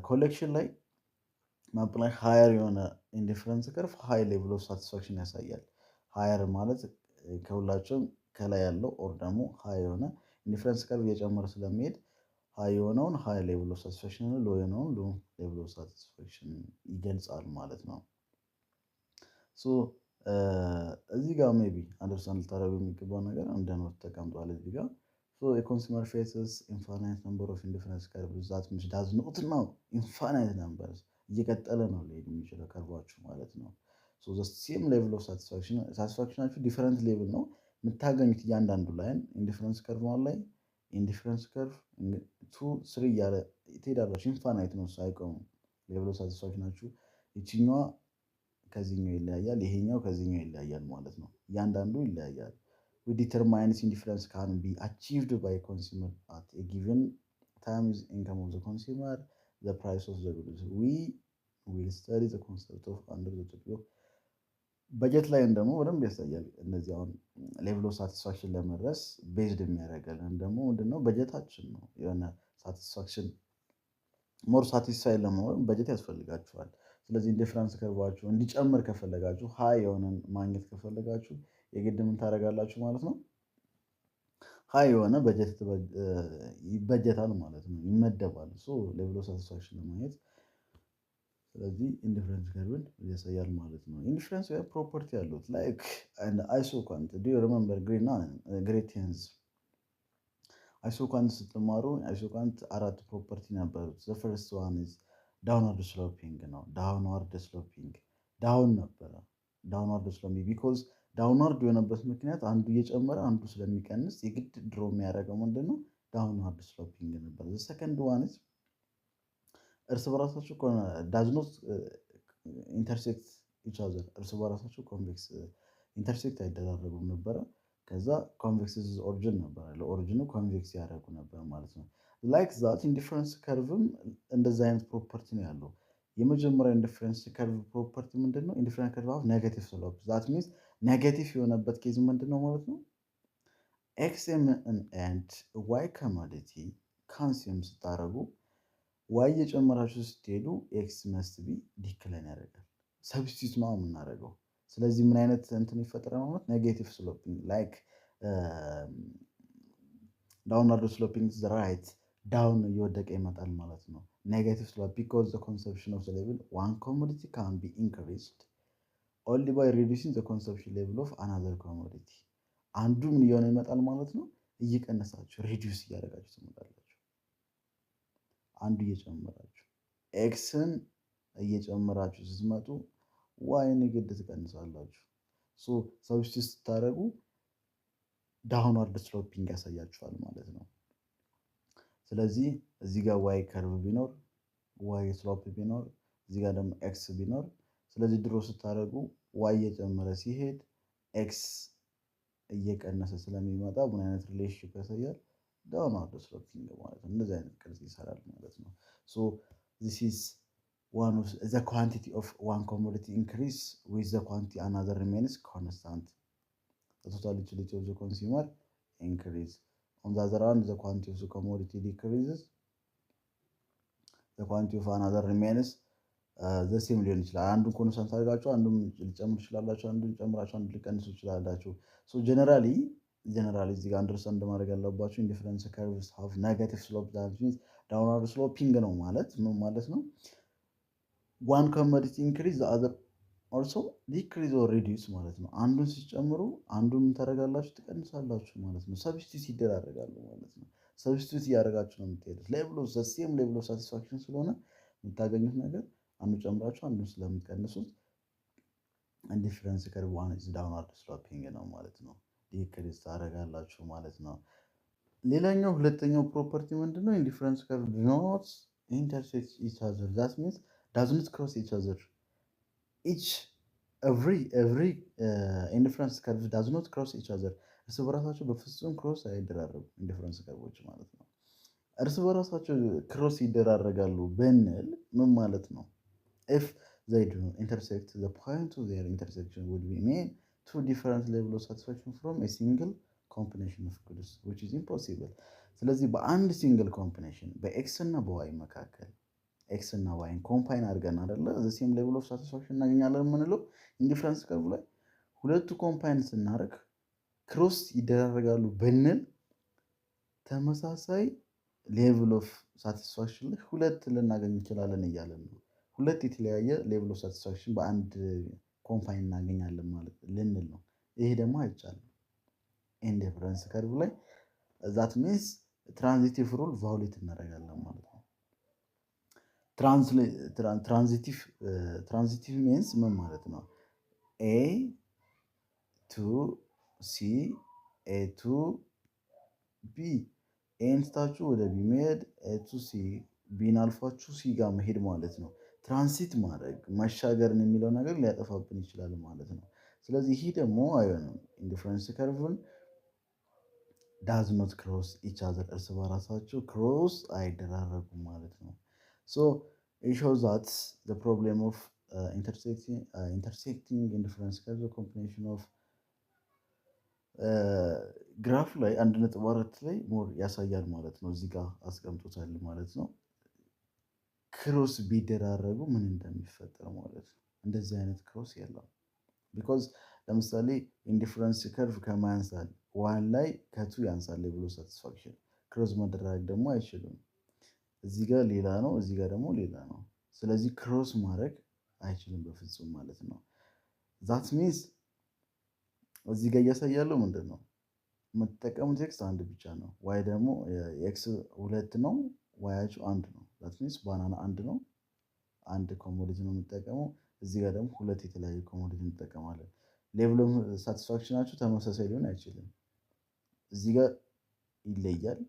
ኮሌክሽን ላይ ማፕ ላይ ሃየር የሆነ ኢንዲፈረንስ ከርቭ ሃይ ሌቭል ኦፍ ሳቲስፋክሽን ያሳያል። ሃየር ማለት ከሁላቸውም ከላይ ያለው ኦር ደግሞ ሃይ የሆነ ኢንዲፈረንስ ከርቭ እየጨመረ ስለሚሄድ ሃይ የሆነውን ሃይ ሌቭል ኦፍ ሳቲስፋክሽን፣ ሎ የሆነውን ሎ ሌቭል ኦፍ ሳቲስፋክሽን ይገልጻል ማለት ነው። ሶ እዚህ ጋር ሜይ ቢ አንደርስታንድ ልታደርጉ የሚገባው ነገር እንደ ኖት ተቀምጧል እዚህ ጋር። ሶ የኮንሱመር ፌስስ ኢንፋናይት ነምበር ኦፍ ኢንዲፈረንስ ከርቭስ ዛት ሚንስ ዳዝ ኖት ነው ኢንፋናይት ነምበርስ እየቀጠለ ነው ሊሄድ የሚችለው ከርቫችሁ ማለት ነው። ሶ ዘ ሴም ሌቭል ኦፍ ሳቲስፋክሽናችሁ ዲፈረንት ሌቭል ነው የምታገኙት እያንዳንዱ ላይን ኢንዲፈረንስ ከርቭ ዋን ላይ ኢንዲፈረንስ ከርቭ ቱ ስሪ እያለ ትሄዳላችሁ። ኢንፋናይት ነው እሱ አይቆምም። ሌቭል ኦፍ ሳቲስፋክሽናችሁ ይችኛዋ ከዚህኛው ይለያያል፣ ይሄኛው ከዚህኛው ይለያያል ማለት ነው። እያንዳንዱ ይለያያል። ዊ ዲተርማይንስ ኢንዲፈረንስ ካን ቢ አቺቭድ ባይ ኮንሱመር አት ኤ ጊቨን ታይም ኢዝ ኢንካም ኦፍ ዘ ኮንሱመር ዘ ፕራይስ ኦፍ ዘ ጉድስ ዊ ዊል ስተዲ ዘ ኮንሰፕት ኦፍ አንደር ዘ ቶፒክ ኦፍ በጀት ላይም ደግሞ በደንብ ያሳያል። እነዚህ አሁን ሌቭል ኦፍ ሳቲስፋክሽን ለመድረስ ቤዝድ የሚያደርገልን ደግሞ ምንድነው? በጀታችን ነው። የሆነ ሳቲስፋክሽን ሞር ሳቲስፋይ ለመሆን በጀት ያስፈልጋችኋል። ስለዚህ ኢንዲፈረንስ ከርቫችሁ እንዲጨምር ከፈለጋችሁ ሃይ የሆነን ማግኘት ከፈለጋችሁ የግድ ምን ታደርጋላችሁ ማለት ነው? ሃይ የሆነ በጀት ይበጀታል ማለት ነው፣ ይመደባል። ሌቭል ኦፍ ሳቲስፋክሽን ለማግኘት ስለዚህ ኢንዲፈረንስ ከርቭን ያሳያል ማለት ነው። ኢንዲፈረንስ ወይም ፕሮፐርቲ ያሉት ላይክ አይሶኳንት ዱ ዩ ሪመምበር ግሬት ቴንስ አይሶኳንት ስትማሩ አይሶኳንት አራት ፕሮፐርቲ ነበሩት። ዘ ፈርስት ዋን ኢዝ ዳውንዋርድ ስሎፒንግ ነው። ዳውንዋርድ ስሎፒንግ ዳውን ነበረ። ዳውንዋርድ ስሎፒንግ ቢኮዝ ዳውንዋርድ የሆነበት ምክንያት አንዱ እየጨመረ አንዱ ስለሚቀንስ የግድ ድሮ የሚያደርገው ምንድን ነው? ዳውንዋርድ ስሎፒንግ ነበር። ዘ ሰከንድ ዋን ኢዝ እርስ በራሳቸው ዳዝኖት ኢንተርሴክት ኢች አዘር እርስ በራሳቸው ኮንቬክስ ኢንተርሴክት አይደራረጉም ነበረ። ከዛ ኮንቬክስ ኦሪጅን ነበረ ለኦሪጅኑ ኮንቬክስ ያደረጉ ነበር ማለት ነው። ላይክ ዛት ኢንዲፈረንስ ከርቭም እንደዚ አይነት ፕሮፐርቲ ነው ያለው። የመጀመሪያ ኢንዲፈረንስ ከርቭ ፕሮፐርቲ ምንድን ነው? ኢንዲፈረንስ ከርቭ ሀቭ ኔጋቲቭ ስሎፕ ዛት ሚንስ ኔጋቲቭ የሆነበት ኬዝ ምንድን ነው ማለት ነው? ኤክስኤም ኤንድ ዋይ ኮሞዲቲ ካንሲየም ስታደረጉ ዋይ እየጨመራችሁ ስትሄዱ ኤክስ መስት ቢ ዲክላይን ያደርጋል። ሰብስቲት ነው የምናደርገው። ስለዚህ ምን አይነት እንትን ይፈጠራል ማለት ኔጌቲቭ ስሎፒንግ ላይክ ዳውንዋርድ ስሎፒንግ ዘ ራይት ዳውን እየወደቀ ይመጣል ማለት ነው። ኔጌቲቭ ስሎፕ ቢኮዝ ዘ ኮንሰፕሽን ኦፍ ዘ ሌቭል ዋን ኮሞዲቲ ካን ቢ ኢንክሪዝድ ኦንሊ ባይ ሪዲዩሲንግ ዘ ኮንሰፕሽን ሌቭል ኦፍ አናዘር ኮሞዲቲ። አንዱ ምን እየሆነ ይመጣል ማለት ነው? እየቀነሳችሁ ሪዲዩስ እያደረጋችሁ ትመጣላችሁ። አንዱ እየጨመራችሁ ኤክስን እየጨመራችሁ ስትመጡ ዋይን ግድ ትቀንሳላችሁ። ሰብስቲት ስታደርጉ ዳውንዋርድ ስሎፒንግ ያሳያችኋል ማለት ነው። ስለዚህ እዚህ ጋር ዋይ ከርቭ ቢኖር ዋይ ስሎፕ ቢኖር እዚህ ጋር ደግሞ ኤክስ ቢኖር ስለዚህ ድሮ ስታደርጉ ዋይ እየጨመረ ሲሄድ ኤክስ እየቀነሰ ስለሚመጣ ምን አይነት ሪሌሽንሽፕ ያሳያል? ዳውንዋርድ ስሎፒንግ ማለት ነው። እንደዚህ አይነት ቅርጽ ይሰራል ማለት ነው። ዚስ ኢዝ one of the quantity of one commodity increase with the quantity another remains constant. The total utility of the consumer increase. On the other hand, the quantity of the commodity decreases. The quantity of another remains the same ሊሆን ይችላል። አንዱን ኮንስታንት አድርጋችሁ አንዱን ሊጨምር ይችላላችሁ፣ አንዱን ጨምራችሁ አንዱን ሊቀንሱ ይችላላችሁ። ጀነራሊ እዚህ ጋር አንደርስታንድ ማድረግ ያለባችሁ ኢንዲፈረንስ ከርቭስ ሃቭ ኔጋቲቭ ስሎፕ ዛት ሚንስ ዳውንዋርድ ስሎፒንግ ነው ማለት ምን ማለት ነው? ዋን ኮሞዲቲ ኢንክሪዝ ዘ አዘር ኦልሶ ዲክሪዝ ኦር ሪዲዩስ ማለት ነው። አንዱን ሲጨምሩ አንዱን ታደርጋላችሁ ትቀንሳላችሁ ማለት ነው። ሰብስቲት ይደራረጋሉ ማለት ነው። ሰብስቲት እያደረጋችሁ ነው የምትሄዱት። ሌቭል ኦፍ ዘ ሴም ሌቭል ኦፍ ሳቲስፋክሽን ስለሆነ የምታገኙት ነገር አንዱ ጨምራችሁ አንዱን ስለምትቀንሱት ኢንዲፈረንስ ከርቭ ዋን ኢዝ ዳውንዋርድ ስሎፒንግ ነው ማለት ነው። ዲክሪዝ ታደርጋላችሁ ማለት ነው። ሌላኛው ሁለተኛው ፕሮፐርቲ ምንድነው? ኢንዲፈረንስ ከርቭ ኖት ኢንተርሴክት ኢች አዘር ዛት ሚንስ does not cross each other. Every indifference curve does not cross each other. እርስ በራሳቸው በፍጹም ክሮስ አይደራረጉም ኢንዲፈረንስ ከርቮች ማለት ነው። እርስ በራሳቸው ክሮስ ይደራረጋሉ ብንል ምን ማለት ነው? if they do intersect, the point of their intersection would be mean two different levels of satisfaction from a single combination of goods which is impossible. ስለዚህ በአንድ ሲንግል ኮምቢኔሽን በኤክስ እና በዋይ መካከል ኤክስ እና ዋይን ኮምፓይን አድርገን አይደለ ሴም ሌቭል ኦፍ ሳቲስፋክሽን እናገኛለን የምንለው ኢንዲፈረንስ ከርቭ ላይ ሁለቱ ኮምፓይን ስናደርግ ክሮስ ይደራረጋሉ ብንል ተመሳሳይ ሌቭል ኦፍ ሳቲስፋክሽን ላይ ሁለት ልናገኝ እንችላለን እያለን ነው። ሁለት የተለያየ ሌቭል ኦፍ ሳቲስፋክሽን በአንድ ኮምፓይን እናገኛለን ማለት ልንል ነው። ይሄ ደግሞ አይቻልም ኢንዲፈረንስ ከርቭ ላይ። ዛት ሚንስ ትራንዚቲቭ ሩል ቫዮሌት እናደርጋለን ማለት ነው። ትራንዚቲቭ ሚንስ ምን ማለት ነው? ኤ ቱ ሲ ኤ ቱ ቢ ኤን ስታችሁ ወደ ቢ መሄድ ኤ ቱ ሲ ቢን አልፋችሁ ሲ ጋር መሄድ ማለት ነው። ትራንሲት ማድረግ መሻገርን የሚለው ነገር ሊያጠፋብን ይችላል ማለት ነው። ስለዚህ ይህ ደግሞ አይሆንም። ኢንዲፈረንስ ከርቭን ዳዝ ኖት ክሮስ ኢች አዘር እርስ በራሳቸው ክሮስ አይደራረጉም ማለት ነው። So it shows that the problem of intersecting indifference curves a combination of ግራፍ ላይ 1.4 ላይ ሞር ያሳያል ማለት ነው። እዚህ ጋር አስቀምጦታል ማለት ነው። ክሮስ ቢደራረጉ ምን እንደሚፈጠር ማለት ነው። እንደዚህ አይነት ክሮስ የለም። ቢኮዝ ለምሳሌ ኢንዲፈረንስ ከርቭ ከማያንሳል ዋን ላይ ከቱ ያንሳል ብሎ ሳቲስፋክሽን ክሮስ መደራረግ ደግሞ አይችልም። እዚህ ጋር ሌላ ነው፣ እዚህ ጋር ደግሞ ሌላ ነው። ስለዚህ ክሮስ ማድረግ አይችልም በፍጹም ማለት ነው። ዛት ሚንስ እዚህ ጋር እያሳያለው ምንድን ነው የምትጠቀሙት ኤክስ አንድ ብቻ ነው። ዋይ ደግሞ ኤክስ ሁለት ነው፣ ዋያችሁ አንድ ነው። ዛት ሚንስ ባናና አንድ ነው፣ አንድ ኮሞዲቲ ነው የምጠቀመው። እዚህ ጋር ደግሞ ሁለት የተለያዩ ኮሞዲቲ እንጠቀማለን። ሌቭል ኦፍ ሳቲስፋክሽናችሁ ተመሳሳይ ሊሆን አይችልም። እዚህ ጋር ይለያል፣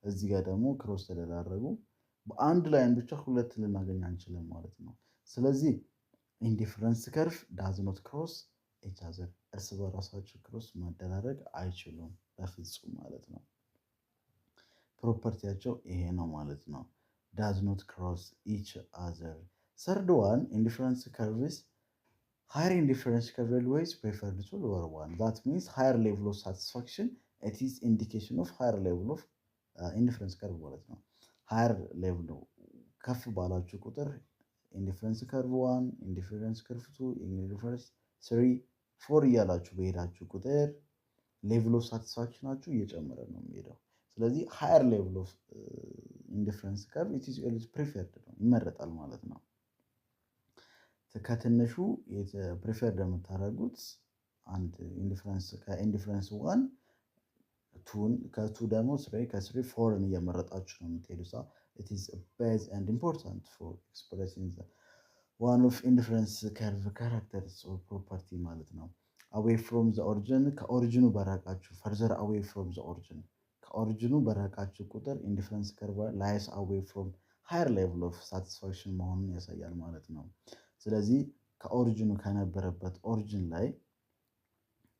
እዚህ ጋር ደግሞ ክሮስ ተደራረጉ። በአንድ ላይን ብቻ ሁለት ልናገኝ አንችልም ማለት ነው። ስለዚህ ኢንዲፍረንስ ከርቭ ዳዝ ኖት ክሮስ ኢች አዘር፣ እርስ በራሳቸው ክሮስ ማደራረግ አይችሉም በፍጹም ማለት ነው። ፕሮፐርቲያቸው ይሄ ነው ማለት ነው። ዳዝ ኖት ክሮስ ኢች አዘር። ሰርድ ዋን ኢንዲፍረንስ ከርቭስ ሃየር ኢንዲፈረንስ ከርቭ ኦልዌይስ ፕሪፈርድ ቱ ሎወር ዋን ዛት ሚንስ ሃየር ሌቭል ኦፍ ሳቲስፋክሽን ኢት ኢዝ ኢንዲኬሽን ኦፍ ሃየር ሌቭል ኦፍ ኢንዲፈረንስ ከርቭ ማለት ነው። ሃየር ሌቭል ነው ከፍ ባላችሁ ቁጥር ኢንዲፈረንስ ከርቭ ዋን፣ ኢንዲፈረንስ ከርቭ ቱ፣ ኢንዲፈረንስ ስሪ ፎር እያላችሁ በሄዳችሁ ቁጥር ሌቭል ኦፍ ሳቲስፋክሽናችሁ እየጨመረ ነው የሚሄደው። ስለዚህ ሃየር ሌቭል ኦፍ ኢንዲፈረንስ ከርቭ ኢት ኢዝ ኦልዌይስ ፕሪፈርድ ነው ይመረጣል ማለት ነው። ከትንሹ ፕሪፈርድ የምታደርጉት አንድ ከኢንዲፈረንስ ዋን ቱን፣ ከቱ ደግሞ ስሪ፣ ከስሪ ፎርን እየመረጣችሁ ነው የምትሄዱ። it is base and important for expressing the one of indifference curve characters or property ማለት ነው። away from the origin ከኦሪጂኑ በራቃችሁ further away from the origin ከኦሪጂኑ በራቃችሁ ቁጥር ኢንዲፈረንስ ከርቭ lies away from higher level of satisfaction መሆኑን ያሳያል ማለት ነው። ስለዚህ ከኦሪጂኑ ከነበረበት ኦሪጂን ላይ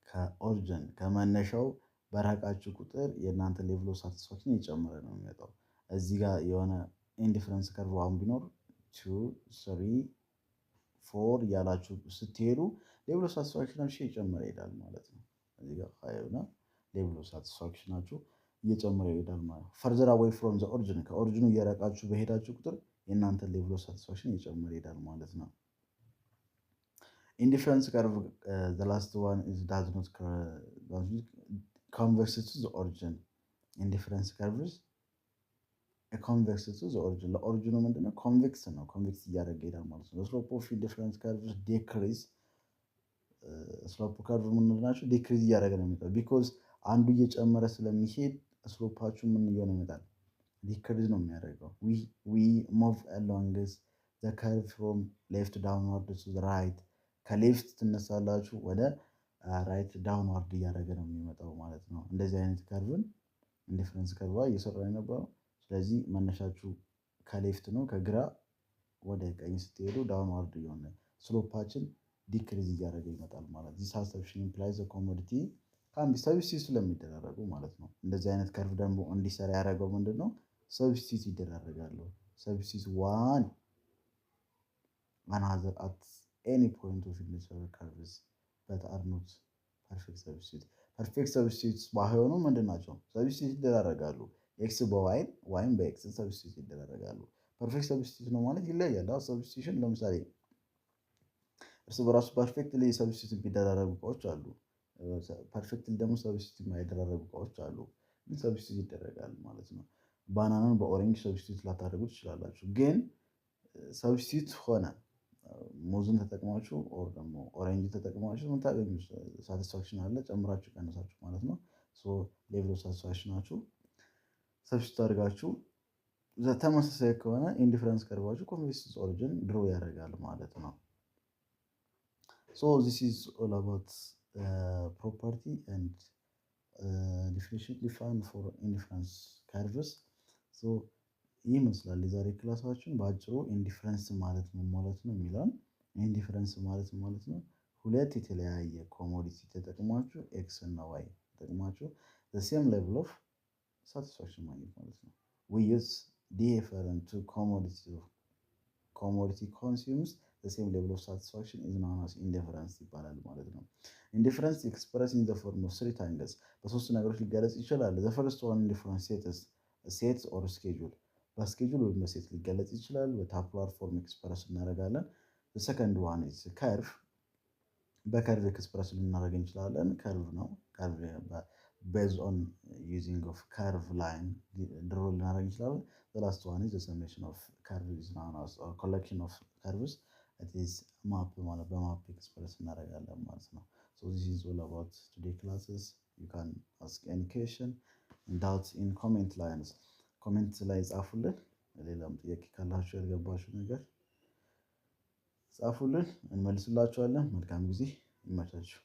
ከኦሪጂን ከመነሻው በራቃችሁ ቁጥር የእናንተ ሌቭል ኦፍ ሳቲስፋክሽን እየጨመረ ነው የሚመጣው። እዚህ ጋር የሆነ ኢንዲፈረንስ ከርቭ አሁን ቢኖር 2 3 4 እያላችሁ ስትሄዱ ሌቭል ኦፍ ሳቲስፋክሽናችሁ እየጨመረ ይሄዳል ማለት ነው። እዚህ ጋር ሀይና ሌቭል ኦፍ ሳቲስፋክሽናችሁ እየጨመረ ይሄዳል ማለት ነው። ፈርዘር አዌይ ፍሮም ዘ ኦሪጂን ከኦሪጂኑ እየራቃችሁ በሄዳችሁ ቁጥር የእናንተ ሌቭል ኦፍ ሳቲስፋክሽን እየጨመረ ይሄዳል ማለት ነው። ኢንዲፈረንስ ከርቭ the last one is does not convex to the origin ኢንዲፈረንስ ከርቭስ ኮንቬክስ ቱ ዘ ኦሪጂን ለኦሪጂኑ ምንድነው ኮንቬክስ ነው፣ ኮንቬክስ እያደረገ ይሄዳል ማለት ነው። ስሎፕ ኦፍ ኢንዲፈረንስ ከርቭስ ዲክሪዝ ስሎፕ ከርቭ ምንድን ናቸው ዲክሪዝ እያደረገ ነው የሚመጣው ቢኮዝ አንዱ እየጨመረ ስለሚሄድ ስሎፓችሁ ምን እየሆነ ይመጣል ዲክሪዝ ነው የሚያደርገው። ዊ ሙቭ አሎንግስ ዘ ከርቭ ፍሮም ሌፍት ዳውንዋርድ ቱ ዘ ራይት ከሌፍት ትነሳላችሁ ወደ ራይት ዳውንዋርድ እያደረገ ነው የሚመጣው ማለት ነው። እንደዚህ አይነት ከርቭን ኢንዲፈረንስ ከርቭ እየሰራ የነበረው። ስለዚህ መነሻችሁ ከሌፍት ነው፣ ከግራ ወደ ቀኝ ስትሄዱ ዳውንዋርድ እየሆነ ስሎፓችን ዲክሪዝ እያደረገ ይመጣል ማለት ነው። ዚስ አሰምፕሽን ኢምፕላይዝ ዘ ኮሞዲቲ ካን ቢ ሰብስቲቱት ስለሚደራረጉ ማለት ነው። እንደዚህ አይነት ከርቭ ደግሞ እንዲሰራ ያደረገው ምንድን ነው ሰብስቲቱት ይደራረጋሉ። ሰብስቲቱት ዋን አናዘር አት any point of individual curves but are not perfect substitute ፐርፌክት ሰብስቲቱት ባይሆኑ ምንድን ናቸው ሰብስቲቱት ይደራረጋሉ። ኤክስ በዋይ ዋይም በኤክስ ሰብስቲቱት ይደራረጋሉ። ፐርፌክት ሰብስቲቱት ነው ማለት ይለያያል። ሰብስቲቱሽን ለምሳሌ እርስ በራሱ ፐርፌክትሊ ሰብስቲቱት የሚደራረጉ እቃዎች አሉ። ፐርፌክትሊ ደግሞ ሰብስቲቱት የማይደራረጉ እቃዎች አሉ። ግን ሰብስቲቱት ይደረጋል ማለት ነው። ባናናን በኦሬንጅ ሰብስቲቱት ላታደርጉ ትችላላችሁ። ግን ሰብስቲቱት ሆነ ሙዝን ተጠቅማችሁ ኦር ደግሞ ኦሬንጅ ተጠቅማችሁ የምታገኙ ሳቲስፋክሽን አለ ጨምራችሁ ቀነሳችሁ ማለት ነው። ሶ ሌቭል ኦፍ ሳቲስፋክሽናችሁ ሰብስቲቱት አድርጋችሁ ተመሳሳይ ከሆነ ኢንዲፈረንስ ከርቫችሁ ኮንቬክስ ቱ ኦሪጂን ድሮ ያደርጋል ማለት ነው። ሶ ዚስ ኢዝ ኦል አባውት ፕሮፐርቲ ኤንድ ዲፊኒሽን ዲፋይን ፎር ኢንዲፈረንስ ከርቭስ። ሶ ይህ ይመስላል የዛሬ ክላሳችን በአጭሩ ኢንዲፈረንስ ማለት ምን ማለት ነው የሚለውን። ኢንዲፈረንስ ማለት ማለት ነው ሁለት የተለያየ ኮሞዲቲ ተጠቅማችሁ ኤክስ እና ዋይ ተጠቅማችሁ the same level of satisfaction ማግኘት ማለት ነው። we use different two commodity consumes the same level of satisfaction is known as indifference ይባላል ማለት ነው። ኢንዲፈረንስ expressed in the form of three triangles በሶስት ነገሮች ሊገለጽ ይችላል። the first one indifference set or schedule በስኬጁል ወይም በሴት ሊገለጽ ይችላል። በታፑላር ፎርም ኤክስፕረስ እናደርጋለን። ሰከንድ ዋን ኢዝ ከርቭ በከርቭ ኤክስፕረስ ልናደርግ እንችላለን። ከርቭ ነው። ከርቭ ቤዝ ኦን using of curve line ድሮ ልናደርግ እንችላለን። the last one is the summation of curves known as or collection of curves it is map ማለት በማፕ ኤክስፕረስ እናደርጋለን ማለት ነው። so this is all about today classes. you can ask any question and doubts in comment lines ኮሜንት ላይ ጻፉልን። ሌላም ጥያቄ ካላችሁ ያልገባችሁ ነገር ጻፉልን እንመልስላችኋለን። መልካም ጊዜ ይመቻችሁ።